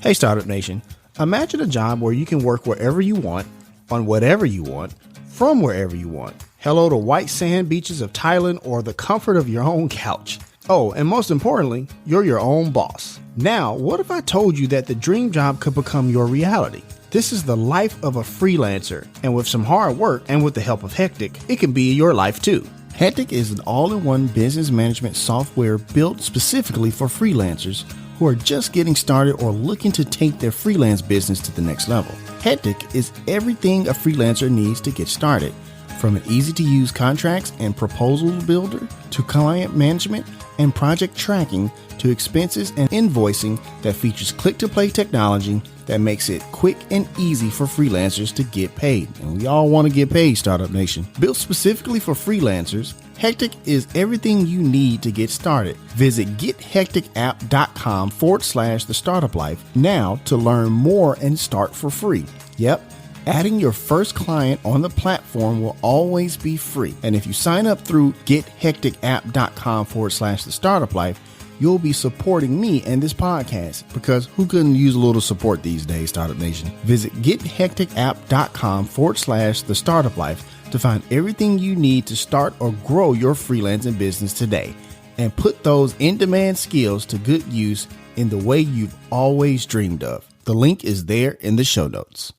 Hey, Startup Nation. Imagine a job where you can work wherever you want, on whatever you want, from wherever you want. Hello to white sand beaches of Thailand or the comfort of your own couch. Oh, and most importantly, you're your own boss. Now, what if I told you that the dream job could become your reality? This is the life of a freelancer, and with some hard work and with the help of Hectic, it can be your life too. Hectic is an all-in-one business management software built specifically for freelancers who are just getting started or looking to take their freelance business to the next level. Hectic is everything a freelancer needs to get started, from an easy-to-use contracts and proposal builder to client management and project tracking to expenses and invoicing that features click-to-play technology that makes it quick and easy for freelancers to get paid. And we all want to get paid, Startup Nation. Built specifically for freelancers, Hectic is everything you need to get started. Visit gethecticapp.com/the startup life now to learn more and start for free. Yep. Adding your first client on the platform will always be free. And if you sign up through gethecticapp.com/the startup life, you'll be supporting me and this podcast, because who couldn't use a little support these days, Startup Nation? Visit gethecticapp.com/the startup life to find everything you need to start or grow your freelancing business today, and put those in-demand skills to good use in the way you've always dreamed of. The link is there in the show notes.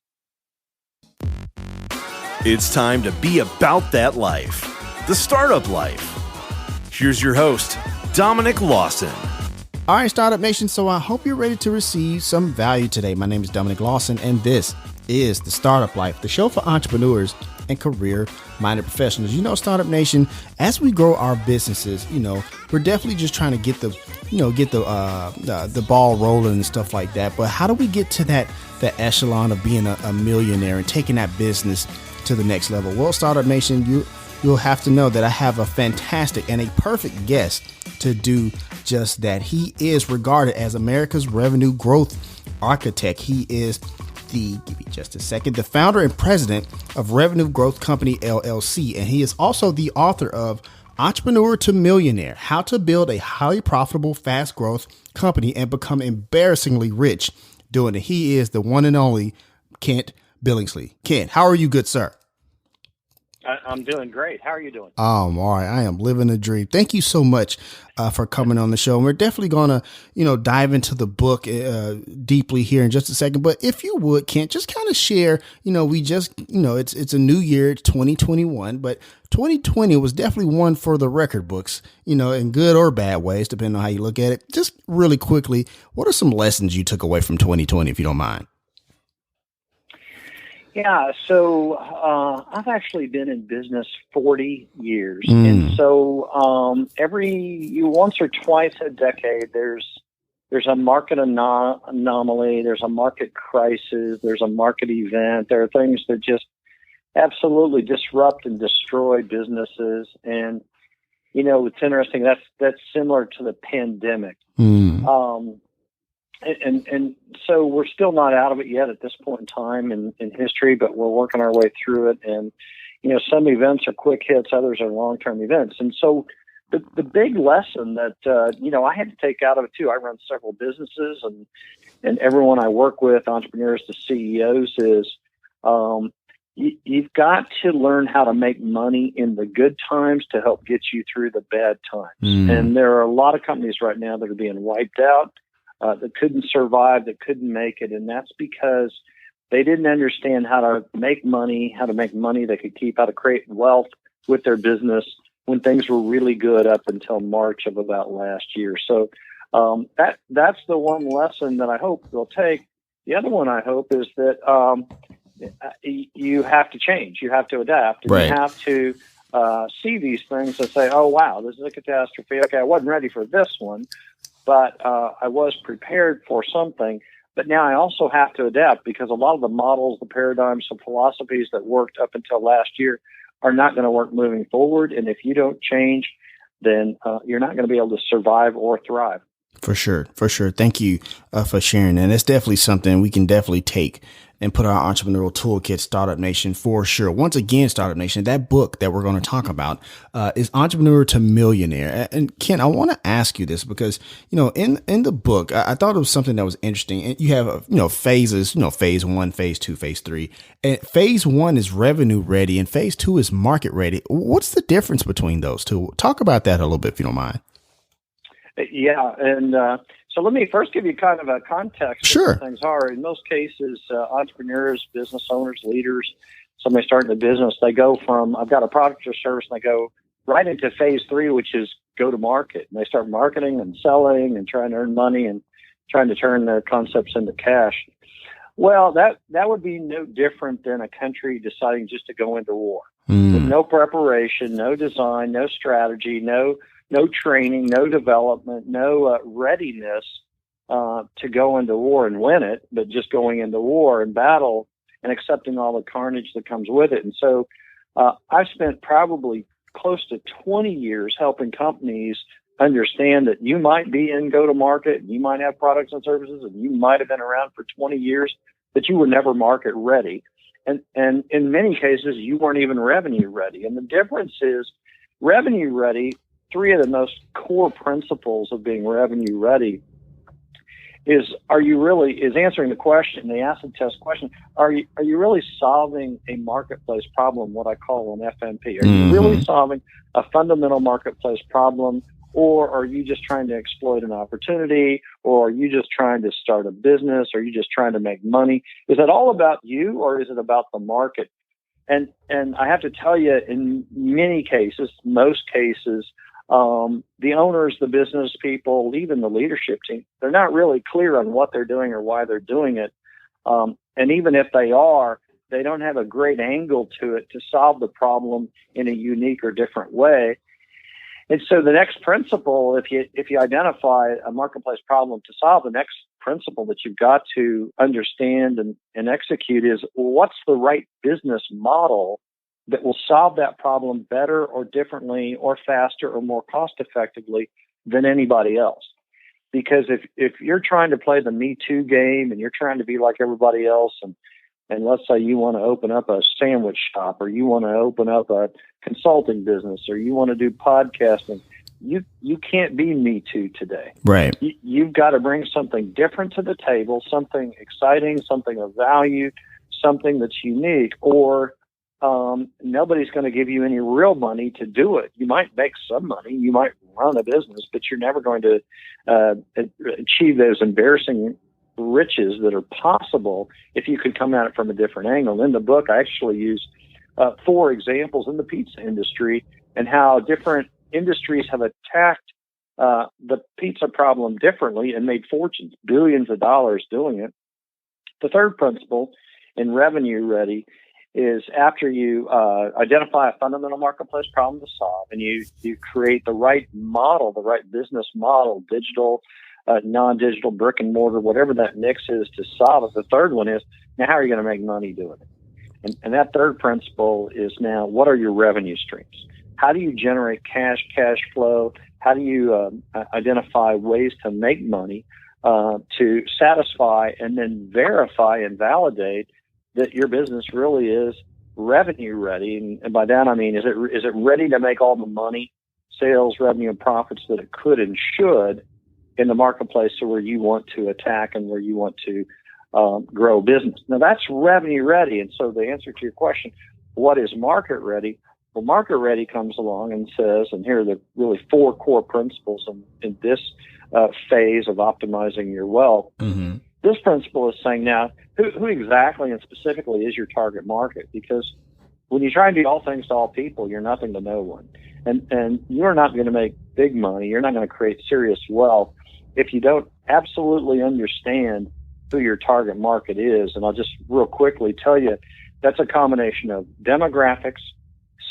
It's time to be about that life, the startup life. Here's your host, Dominic Lawson. All right, Startup Nation. So I hope you're ready to receive some value today. My name is Dominic Lawson, and this is the Startup Life, the show for entrepreneurs and career-minded professionals. You know, Startup Nation, as we grow our businesses, we're definitely just trying to get the ball rolling and stuff like that. But how do we get to that echelon of being a millionaire and taking that business to the next level? Well, Startup Nation, you'll have to know that I have a fantastic and a perfect guest to do just that. He is regarded as America's revenue growth architect. He is the founder and president of Revenue Growth Company, LLC. And he is also the author of Entrepreneur to Millionaire: How to Build a Highly Profitable, Fast Growth Company and Become Embarrassingly Rich Doing It. He is the one and only Kent Billingsley. Kent, how are you, good sir? I'm doing great. How are you doing? All right. I am living a dream. Thank you so much for coming on the show. And we're definitely going to, dive into the book deeply here in just a second. But if you would, Kent, just kind of share, we just, it's a new year, it's 2021, but 2020 was definitely one for the record books, in good or bad ways, depending on how you look at it. Just really quickly, what are some lessons you took away from 2020, if you don't mind? Yeah, so I've actually been in business 40 years. And so once or twice a decade, there's a market anomaly, there's a market crisis, there's a market event. There are things that just absolutely disrupt and destroy businesses. And, it's interesting, that's similar to the pandemic. And so we're still not out of it yet at this point in time in history, but we're working our way through it. And, some events are quick hits, others are long-term events. And so the big lesson that, I had to take out of it too, I run several businesses, and everyone I work with, entrepreneurs to CEOs, is you've got to learn how to make money in the good times to help get you through the bad times. And there are a lot of companies right now that are being wiped out, that couldn't survive, that couldn't make it. And that's because they didn't understand how to make money they could keep, how to create wealth with their business when things were really good up until March of about last year. So that's the one lesson that I hope they'll take. The other one I hope is that you have to change, you have to adapt, and right. You have to see these things and say, oh, wow, this is a catastrophe. Okay, I wasn't ready for this one, but I was prepared for something. But now I also have to adapt, because a lot of the models, the paradigms, the philosophies that worked up until last year are not going to work moving forward. And if you don't change, then you're not going to be able to survive or thrive. For sure. Thank you for sharing. And it's definitely something we can definitely take and put our entrepreneurial toolkit, Startup Nation, for sure. Once again, Startup Nation, that book that we're going to talk about is Entrepreneur to Millionaire. And Ken, I want to ask you this because, in the book, I thought it was something that was interesting. And you have, phases, phase 1, phase 2, phase 3. And phase 1 is revenue ready and phase 2 is market ready. What's the difference between those two? Talk about that a little bit, if you don't mind. Yeah, and so let me first give you kind of a context Sure. of what things are. In most cases, entrepreneurs, business owners, leaders, somebody starting a business, they go from, I've got a product or service, and they go right into phase 3, which is go to market. And they start marketing and selling and trying to earn money and trying to turn their concepts into cash. Well, that would be no different than a country deciding just to go into war. With no preparation, no design, no strategy, no training, no development, no readiness to go into war and win it, but just going into war and battle and accepting all the carnage that comes with it. And so I've spent probably close to 20 years helping companies understand that you might be in go-to-market, and you might have products and services, and you might have been around for 20 years, but you were never market ready. And in many cases, you weren't even revenue ready. And the difference is revenue ready. 3 of the most core principles of being revenue ready is answering the question, the acid test question, are you really solving a marketplace problem, what I call an FMP? Are you really solving a fundamental marketplace problem, or are you just trying to exploit an opportunity, or are you just trying to start a business, or are you just trying to make money? Is it all about you, or is it about the market? And I have to tell you, in many cases, most cases, the owners, the business people, even the leadership team, they're not really clear on what they're doing or why they're doing it. And even if they are, they don't have a great angle to it to solve the problem in a unique or different way. And so the next principle, if you identify a marketplace problem to solve, the next principle that you've got to understand and execute is, what's the right business model that will solve that problem better or differently or faster or more cost effectively than anybody else? Because if you're trying to play the Me Too game and you're trying to be like everybody else, and let's say you want to open up a sandwich shop, or you want to open up a consulting business, or you want to do podcasting, you can't be Me Too today. Right. You've got to bring something different to the table, something exciting, something of value, something that's unique, or nobody's going to give you any real money to do it. You might make some money, you might run a business, but you're never going to achieve those embarrassing riches that are possible if you could come at it from a different angle. In the book, I actually use 4 examples in the pizza industry and how different industries have attacked the pizza problem differently and made fortunes, billions of dollars doing it. The third principle in revenue ready is, after you identify a fundamental marketplace problem to solve, and you create the right model, the right business model, digital, non-digital, brick and mortar, whatever that mix is to solve it. The third one is, now how are you going to make money doing it? And that third principle is, now what are your revenue streams? How do you generate cash flow? How do you identify ways to make money to satisfy and then verify and validate that your business really is revenue ready? And by that I mean, is it ready to make all the money, sales, revenue, and profits that it could and should in the marketplace, where you want to attack and where you want to grow business? Now that's revenue ready. And so the answer to your question, what is market ready? Well, market ready comes along and says, and here are the really 4 core principles in this phase of optimizing your wealth. Mm-hmm. This principle is saying, now, who exactly and specifically is your target market? Because when you try and be all things to all people, you're nothing to no one. And you're not going to make big money. You're not going to create serious wealth if you don't absolutely understand who your target market is. And I'll just real quickly tell you, that's a combination of demographics,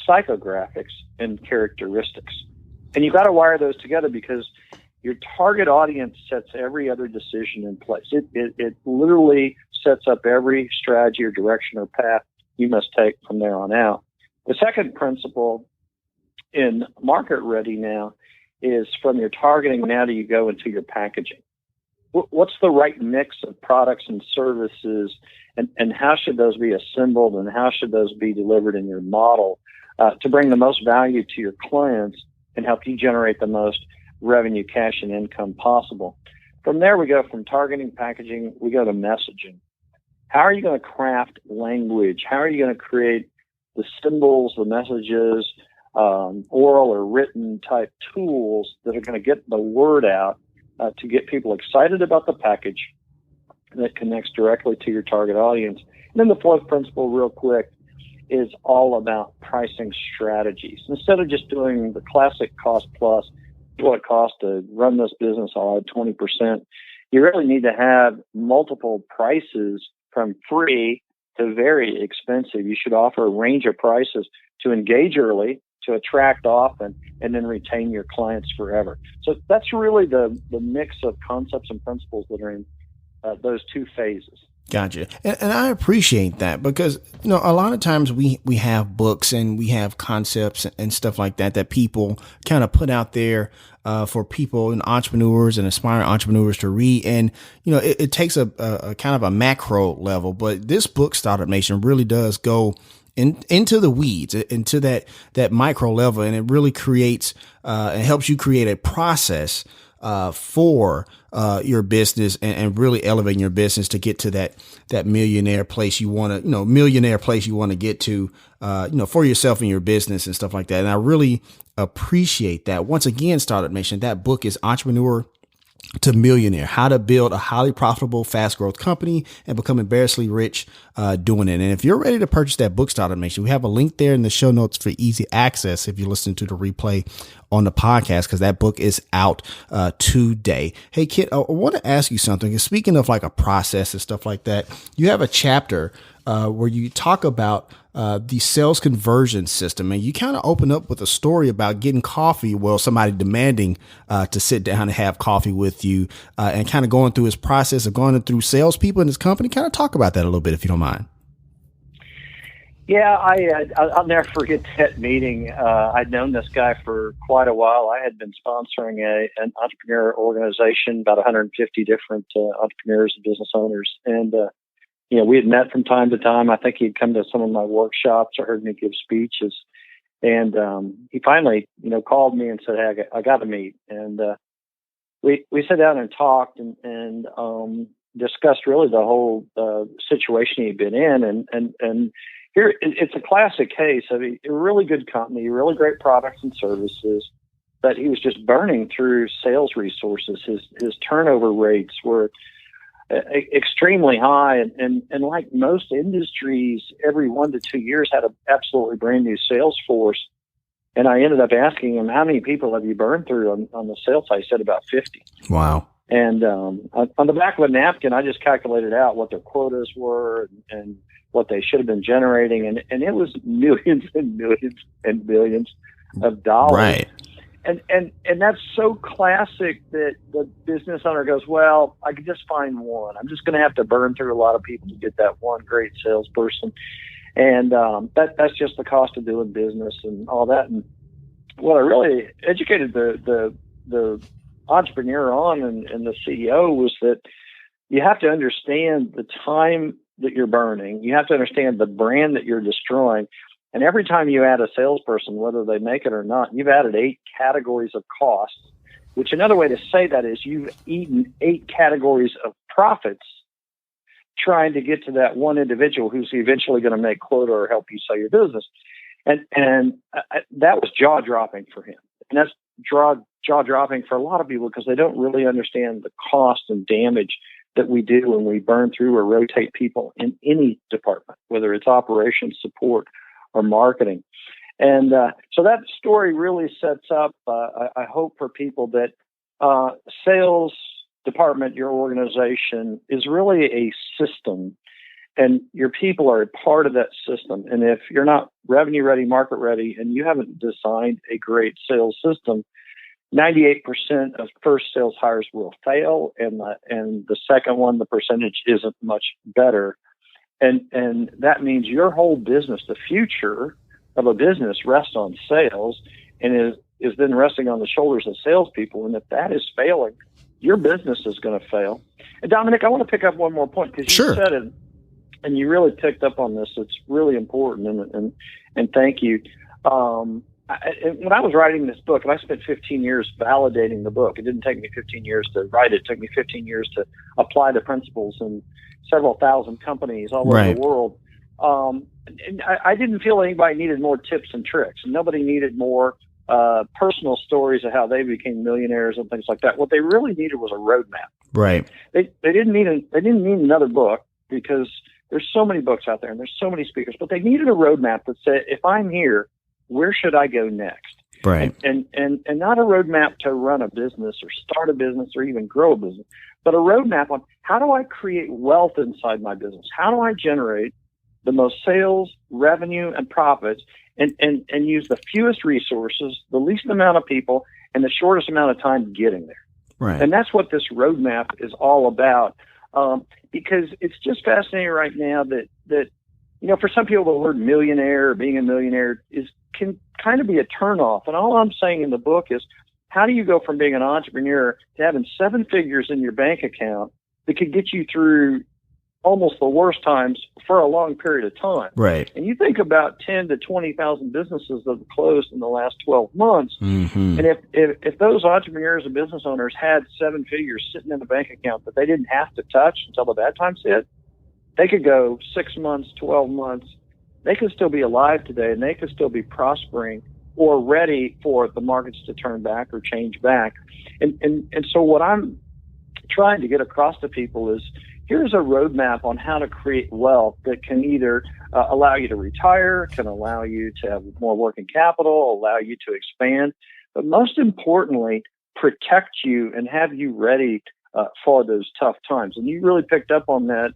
psychographics, and characteristics. And you've got to wire those together, because your target audience sets every other decision in place. It literally sets up every strategy or direction or path you must take from there on out. The second principle in market ready now is, from your targeting, now do you go into your packaging? what's the right mix of products and services, and how should those be assembled, and how should those be delivered in your model to bring the most value to your clients and help you generate the most revenue, cash, and income possible. From there, we go from targeting, packaging, we go to messaging. How are you going to craft language? How are you going to create the symbols, the messages, oral or written type tools that are going to get the word out to get people excited about the package that connects directly to your target audience? And then the fourth principle, real quick, is all about pricing strategies. Instead of just doing the classic cost plus, what it costs to run this business, I'll add 20%, you really need to have multiple prices from free to very expensive. You should offer a range of prices to engage early, to attract often, and then retain your clients forever. So that's really the mix of concepts and principles that are in those two phases. Gotcha. And I appreciate that because, a lot of times we have books and we have concepts and stuff like that people kind of put out there for people and entrepreneurs and aspiring entrepreneurs to read. And, it takes a kind of a macro level, but this book, Startup Nation, really does go into the weeds, into that micro level. And it really creates and helps you create a process for your business and really elevating your business to get to that millionaire place you want to get to, for yourself and your business and stuff like that. And I really appreciate that. Once again, Startup Nation, that book is Entrepreneur to Millionaire: How to Build a Highly Profitable, Fast Growth Company and Become Embarrassingly Rich Doing it. And if you're ready to purchase that book, Startup Nation, we have a link there in the show notes for easy access if you listen to the replay on the podcast, because that book is out today. Hey, Kent, I want to ask you something. Speaking of like a process and stuff like that, you have a chapter where you talk about the sales conversion system, and you kind of open up with a story about getting coffee. Well, somebody demanding to sit down and have coffee with you, and kind of going through his process of going through salespeople in his company. Kind of talk about that a little bit, if you don't mind. Yeah, I'll never forget that meeting. I'd known this guy for quite a while. I had been sponsoring an entrepreneur organization, about 150 different entrepreneurs and business owners, and we had met from time to time. I think he'd come to some of my workshops or heard me give speeches. And he finally, called me and said, "Hey, I got to meet." And we sat down and talked and discussed really the whole situation he'd been in. And here, it's a classic case of a really good company, really great products and services, but he was just burning through sales resources. His turnover rates were extremely high, and like most industries, every 1 to 2 years had an absolutely brand new sales force. And I ended up asking him, "How many people have you burned through on the sales side?" He said about 50. Wow. And on the back of a napkin, I just calculated out what their quotas were and what they should have been generating, and it was millions and millions and billions of dollars. Right. And that's so classic that the business owner goes, "Well, I could just find one. I'm just going to have to burn through a lot of people to get that one great salesperson." And that's just the cost of doing business and all that. And what I really educated the entrepreneur on and the CEO was that you have to understand the time that you're burning. You have to understand the brand that you're destroying. And every time you add a salesperson, whether they make it or not, you've added 8 categories of costs, which another way to say that is you've eaten 8 categories of profits trying to get to that one individual who's eventually going to make quota or help you sell your business. And that was jaw-dropping for him. And that's jaw-dropping for a lot of people because they don't really understand the cost and damage that we do when we burn through or rotate people in any department, whether it's operations, support, or marketing. And so that story really sets up, I hope, for people that sales department, your organization, is really a system, and your people are a part of that system. And if you're not revenue ready, market ready, and you haven't designed a great sales system, 98% of first sales hires will fail, and the second one, the percentage isn't much better. And that means your whole business, the future of a business, rests on sales and is then resting on the shoulders of salespeople. And if that is failing, your business is going to fail. And Dominic, I want to pick up one more point because you said it, and you really picked up on this. It's really important, and thank you. When I was writing this book, and I spent 15 years validating the book. It didn't take me 15 years to write it. It took me 15 years to apply the principles in several thousand companies all over the world. And I didn't feel anybody needed more tips and tricks, and nobody needed more personal stories of how they became millionaires and things like that. What they really needed was a roadmap. Right. They didn't need another book, because there's so many books out there and there's so many speakers, but they needed a roadmap that said, if I'm here, where should I go next? Right. And not a roadmap to run a business or start a business or even grow a business, but a roadmap on how do I create wealth inside my business? How do I generate the most sales, revenue, and profits, and use the fewest resources, the least amount of people, and the shortest amount of time getting there? Right. And that's what this roadmap is all about. Because it's just fascinating right now that for some people, the word millionaire or being a millionaire can kind of be a turnoff. And all I'm saying in the book is, how do you go from being an entrepreneur to having 7 figures in your bank account that could get you through almost the worst times for a long period of time? Right. And you think about 10 to 20,000 businesses that have closed in the last 12 months. Mm-hmm. And if those entrepreneurs and business owners had 7 figures sitting in the bank account that they didn't have to touch until the bad times hit, they could go 6 months, 12 months. They could still be alive today, and they could still be prospering or ready for the markets to turn back or change back. And so what I'm trying to get across to people is, here's a roadmap on how to create wealth that can either allow you to retire, can allow you to have more working capital, allow you to expand, but most importantly, protect you and have you ready for those tough times. And you really picked up on that,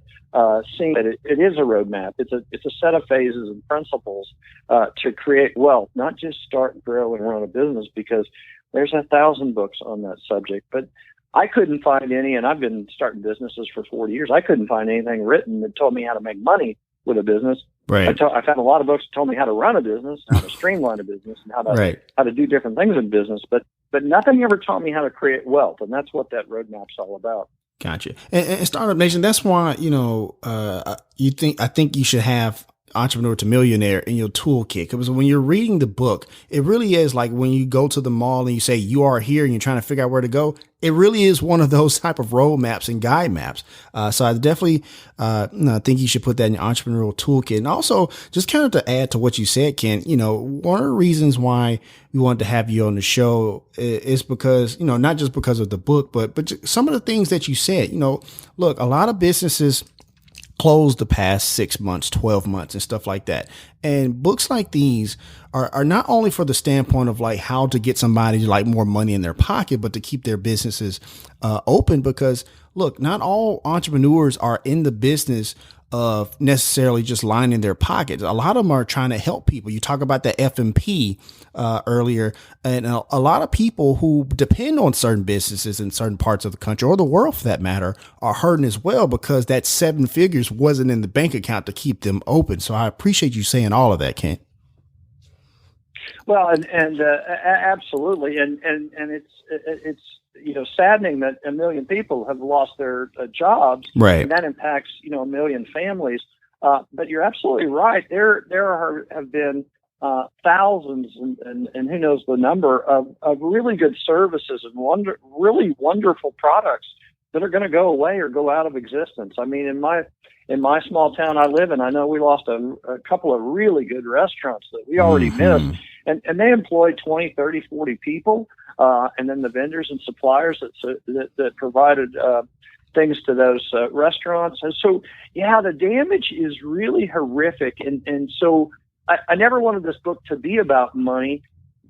seeing that it is a roadmap. It's a set of phases and principles to create wealth, not just start, grow, and run a business, because there's 1,000 books on that subject. But I couldn't find any, and I've been starting businesses for 40 years. I couldn't find anything written that told me how to make money with a business. Right. I've had a lot of books that told me how to run a business, how to streamline a business, and how to do different things in business. But nothing ever taught me how to create wealth, and that's what that roadmap's all about. Gotcha. And Startup Nation, that's why I think you should have Entrepreneur to Millionaire in your toolkit, because when you're reading the book, it really is like when you go to the mall and you say you are here and you're trying to figure out where to go. It really is one of those type of road maps and guide maps. So I definitely think you should put that in your entrepreneurial toolkit. And also, just kind of to add to what you said, Kent, one of the reasons why we wanted to have you on the show is because, not just because of the book, but some of the things that you said. Look, a lot of businesses closed the past 6 months, 12 months and stuff like that. And books like these are not only for the standpoint of like how to get somebody like more money in their pocket, but to keep their businesses open, because look, not all entrepreneurs are in the business of necessarily just lining their pockets. A lot of them are trying to help people. You talk about the F&P earlier, and a lot of people who depend on certain businesses in certain parts of the country, or the world for that matter, are hurting as well, because that 7 figures wasn't in the bank account to keep them open. So I appreciate you saying all of that, Kent. Well, and absolutely, and it's saddening that 1 million people have lost their jobs, right? And that impacts 1 million families. But you're absolutely right. There have been thousands and who knows the number of really good services and really wonderful products that are going to go away or go out of existence. I mean, in my small town I live in, I know we lost a couple of really good restaurants that we already missed, and they employed 20, 30, 40 people. And then the vendors and suppliers that provided things to those restaurants. And so, the damage is really horrific. And so I never wanted this book to be about money,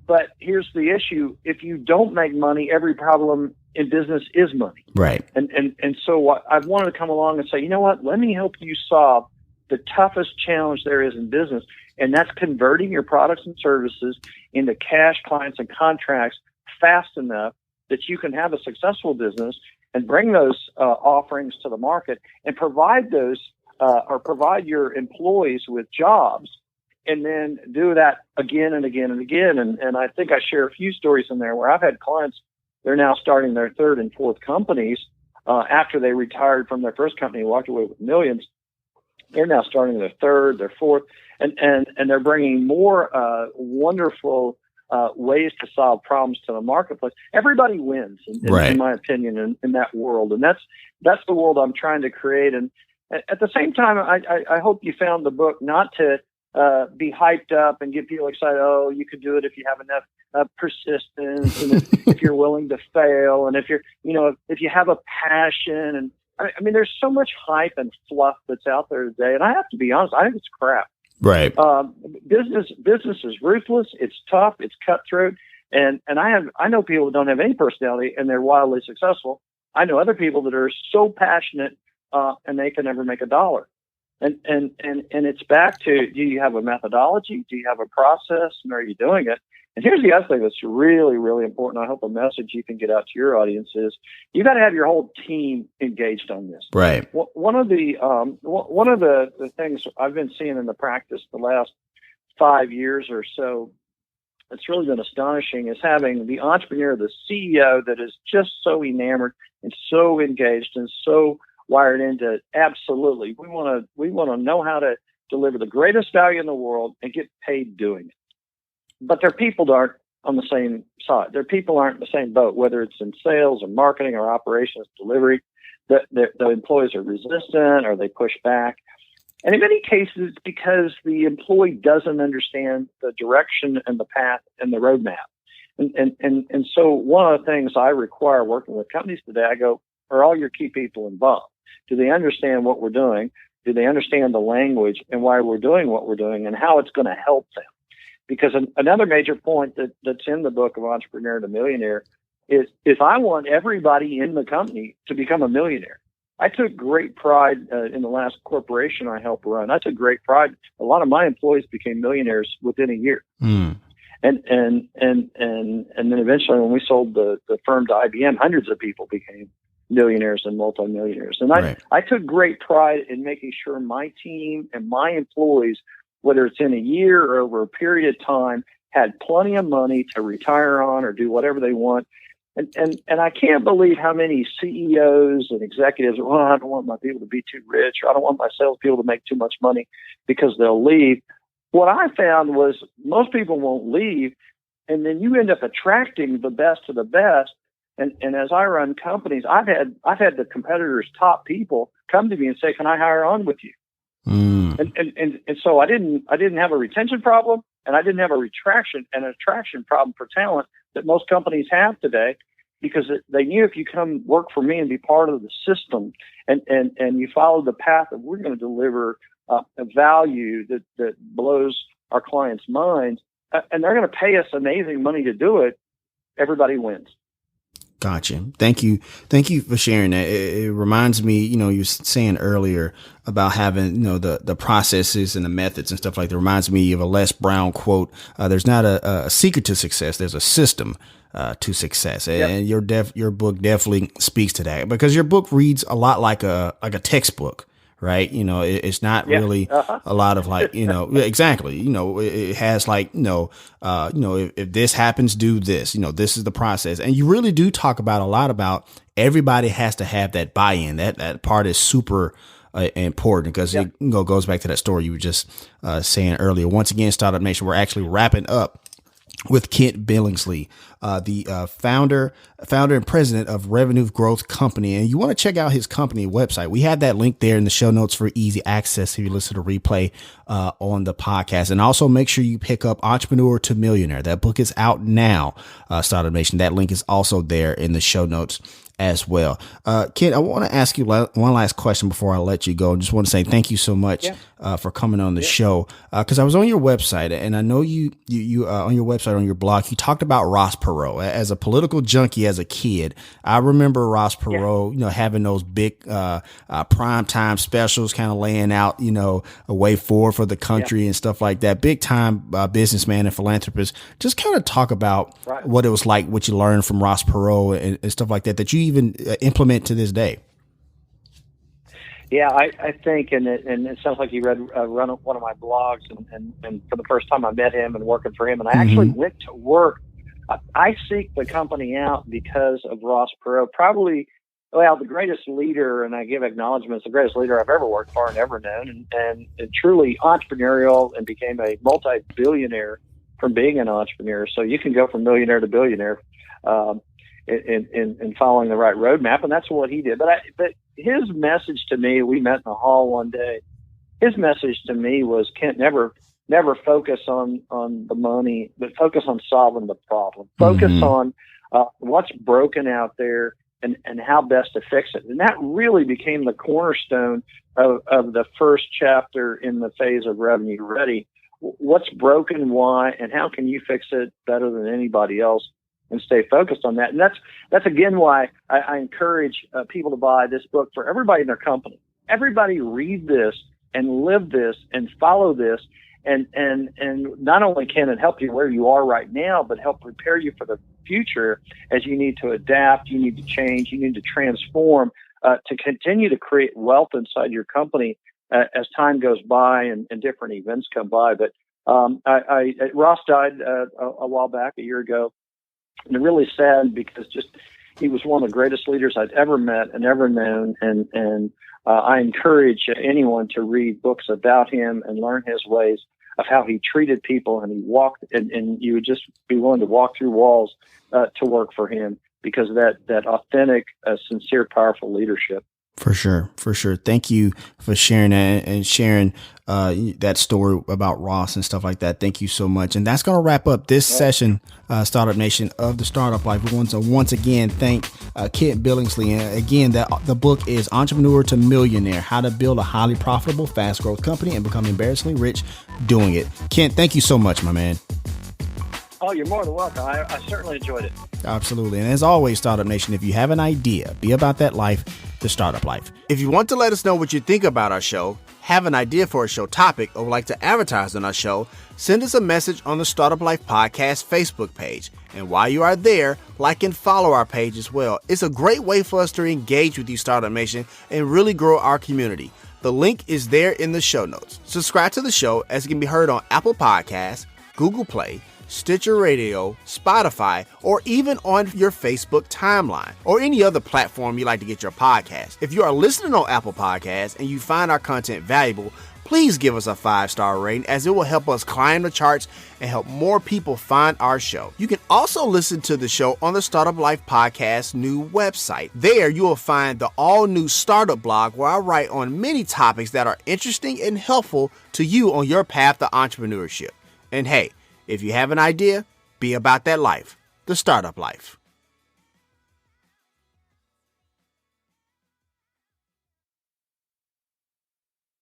but here's the issue. If you don't make money, every problem in business is money. Right. And so I've wanted to come along and say, you know what, let me help you solve the toughest challenge there is in business. And that's converting your products and services into cash, clients, and contracts fast enough that you can have a successful business and bring those offerings to the market and provide those or provide your employees with jobs, and then do that again and again and again. And I think I share a few stories in there where I've had clients they're now starting their third and fourth companies after they retired from their first company and walked away with millions. They're now starting their third, their fourth, and they're bringing more wonderful ways to solve problems to the marketplace. Everybody wins, in my opinion, in that world, and that's the world I'm trying to create. And at the same time, I hope you found the book not to be hyped up and get people excited. Oh, you could do it if you have enough persistence, and if you're willing to fail, and if you have a passion. And I mean, there's so much hype and fluff that's out there today, and I have to be honest, I think it's crap. Right. Business is ruthless. It's tough. It's cutthroat. And I know people that don't have any personality and they're wildly successful. I know other people that are so passionate and they can never make a dollar. And it's back to, do you have a methodology? Do you have a process? And are you doing it? And here's the other thing that's really, really important. I hope a message you can get out to your audience is you got to have your whole team engaged on this. Right. One of the things I've been seeing in the practice the last 5 years or so, it's really been astonishing, is having the entrepreneur, the CEO that is just so enamored and so engaged and so wired into absolutely. We want to know how to deliver the greatest value in the world and get paid doing it. But their people aren't on the same side. Their people aren't in the same boat, whether it's in sales or marketing or operations, delivery. The employees are resistant or they push back. And in many cases, it's because the employee doesn't understand the direction and the path and the roadmap. And so one of the things I require working with companies today, I go, are all your key people involved? Do they understand what we're doing? Do they understand the language and why we're doing what we're doing and how it's going to help them? Because another major point that's in the book of Entrepreneur to Millionaire is if I want everybody in the company to become a millionaire. I took great pride in the last corporation I helped run. I took great pride. A lot of my employees became millionaires within a year. And then eventually when we sold the firm to IBM, hundreds of people became millionaires and multimillionaires. And I took great pride in making sure my team and my employees, whether it's in a year or over a period of time, had plenty of money to retire on or do whatever they want. And I can't believe how many CEOs and executives, well, I don't want my people to be too rich, or I don't want my salespeople to make too much money because they'll leave. What I found was most people won't leave, and then you end up attracting the best of the best. And as I run companies, I've had the competitors' top people come to me and say, "Can I hire on with you?" And so I didn't have a retention problem, and I didn't have an attraction problem for talent that most companies have today, because they knew if you come work for me and be part of the system and you follow the path that we're going to deliver a value that blows our clients' minds, and they're going to pay us amazing money to do it, everybody wins. Gotcha. Thank you. Thank you for sharing that. It reminds me, you were saying earlier about having, the processes and the methods and stuff like that. It reminds me of a Les Brown quote. There's not a secret to success. There's a system to success. Yep. And your book definitely speaks to that, because your book reads a lot like a textbook. Right. It's not really a lot of exactly. It has if this happens, do this, this is the process. And you really do talk about a lot about everybody has to have that buy-in. That part is super important, because it goes back to that story you were just saying earlier. Once again, Startup Nation, we're actually wrapping up with Kent Billingsley, the founder and president of Revenue Growth Company. And you want to check out his company website. We have that link there in the show notes for easy access if you listen to replay on the podcast. And also make sure you pick up Entrepreneur to Millionaire. That book is out now, Startup Nation. That link is also there in the show notes as well. Kent, I want to ask you one last question before I let you go. I just want to say thank you so much for coming on the show. Because I was on your website, and I know you on your website, on your blog, you talked about Ross Perot. As a political junkie as a kid, I remember Ross Perot, having those big primetime specials, kind of laying out, a way forward for the country and stuff like that. Big time businessman and philanthropist. Just kind of talk about what it was like, what you learned from Ross Perot and stuff like that you even implement to this day. Yeah, I think, and it sounds like you read one of my blogs, and for the first time I met him and working for him, and I actually went to work I seek the company out because of Ross Perot, probably, well, the greatest leader, and I give acknowledgments, the greatest leader I've ever worked for and ever known, and truly entrepreneurial, and became a multi-billionaire from being an entrepreneur. So you can go from millionaire to billionaire in following the right roadmap, and that's what he did. But his message to me, we met in the hall one day, his message to me was, Kent, never focus on the money, but focus on solving the problem. Focus on what's broken out there and how best to fix it. And that really became the cornerstone of the first chapter in the phase of Revenue Ready. What's broken, why, and how can you fix it better than anybody else, and stay focused on that. And that's again why I encourage people to buy this book for everybody in their company. Everybody read this and live this and follow this. And not only can it help you where you are right now, but help prepare you for the future as you need to adapt, you need to change, you need to transform to continue to create wealth inside your company as time goes by and different events come by. But Ross died a while back, a year ago, and really sad because just he was one of the greatest leaders I'd ever met and ever known. And I encourage anyone to read books about him and learn his ways of how he treated people, and he walked, and you would just be willing to walk through walls to work for him because of that authentic, sincere, powerful leadership. For sure. Thank you for sharing that and sharing that story about Ross and stuff like that. Thank you so much. And that's going to wrap up this session, Startup Nation, of the Startup Life. We want to once again thank Kent Billingsley. And again, the book is Entrepreneur to Millionaire: How to Build a Highly Profitable, Fast Growth Company and Become Embarrassingly Rich Doing It. Kent, thank you so much, my man. Oh, you're more than welcome. I certainly enjoyed it. Absolutely. And as always, Startup Nation, if you have an idea, be about that life, the Startup Life. If you want to let us know what you think about our show, have an idea for a show topic, or would like to advertise on our show, send us a message on the Startup Life Podcast Facebook page. And while you are there, like and follow our page as well. It's a great way for us to engage with you, Startup Nation, and really grow our community. The link is there in the show notes. Subscribe to the show as it can be heard on Apple Podcasts, Google Play, Stitcher Radio, Spotify, or even on your Facebook timeline or any other platform you like to get your podcast. If you are listening on Apple Podcasts and you find our content valuable, please give us a 5-star rating, as it will help us climb the charts and help more people find our show. You can also listen to the show on the Startup Life Podcast new website. There you will find the all-new startup blog where I write on many topics that are interesting and helpful to you on your path to entrepreneurship. And hey, if you have an idea, be about that life, the Startup Life.